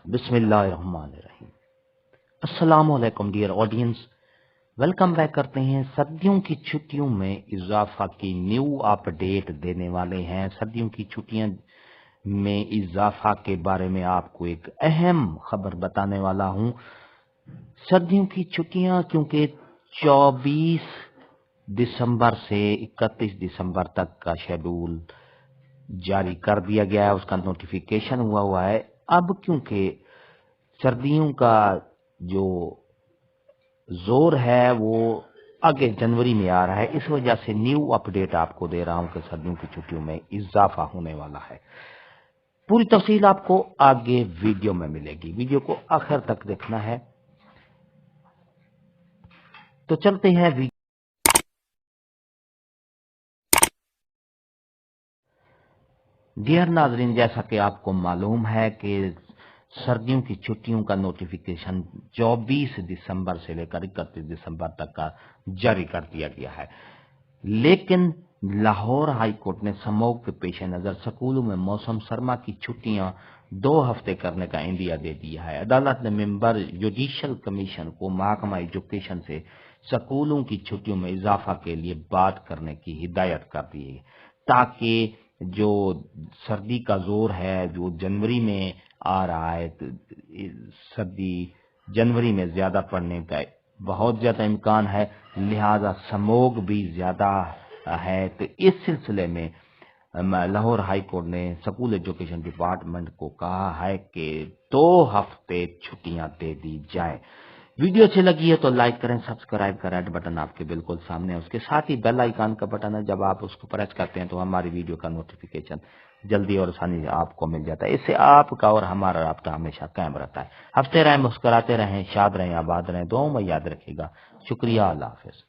बिस्मिल्लाहिर्रहमानिर्रहीम। अस्सलाम वालेकुम डियर ऑडियंस, वेलकम बैक करते हैं। सर्दियों की छुट्टियों में इजाफा की न्यू अपडेट देने वाले हैं। सर्दियों की छुट्टियां में इजाफा के बारे में आपको एक अहम खबर बताने वाला हूं। सर्दियों की छुट्टियां क्योंकि 24 दिसंबर से 31 दिसंबर तक का शेड्यूल जारी कर दिया गया है, उसका नोटिफिकेशन हुआ है। अब क्योंकि सर्दियों का जो जोर है वो आगे जनवरी में आ रहा है, इस वजह से न्यू अपडेट आपको दे रहा हूं कि सर्दियों की छुट्टियों में इजाफा होने वाला है। पूरी तफसील आपको आगे वीडियो में मिलेगी, वीडियो को आखिर तक देखना है। तो चलते हैं डियर नाजरीन, जैसा कि आपको मालूम है कि सर्दियों की छुट्टियों का नोटिफिकेशन 24 दिसंबर से लेकर 31 दिसंबर तक का जारी कर दिया गया है, लेकिन लाहौर हाई कोर्ट ने समोग के पेश नजर स्कूलों में मौसम सरमा की छुट्टियां 2 हफ्ते करने का इंदिया दे दिया है। अदालत ने मेंबर जुडिशल कमीशन को महकमा एजुकेशन से स्कूलों की छुट्टियों में इजाफा के लिए बात करने की हिदायत कर दी है, ताकि जो सर्दी का जोर है जो जनवरी में आ रहा है, सर्दी जनवरी में ज्यादा पड़ने का बहुत ज्यादा इम्कान है, लिहाजा समोग भी ज्यादा है। तो इस सिलसिले में लाहौर हाई कोर्ट ने स्कूल एजुकेशन डिपार्टमेंट को कहा है कि 2 हफ्ते छुट्टियां दे दी जाए। वीडियो अच्छी लगी है तो लाइक करें, सब्सक्राइब करें, रेड बटन आपके बिल्कुल सामने है, उसके साथ ही बेल आइकन का बटन है, जब आप उसको प्रेस करते हैं तो हमारी वीडियो का नोटिफिकेशन जल्दी और आसानी से आपको मिल जाता है। इससे आपका और हमारा राब्ता हमेशा कायम रहता है। हंसते रहें, मुस्कुराते रहें, शाद रहें, आबाद रहें, दुआओं में याद रखिएगा। शुक्रिया, अल्लाह हाफिज।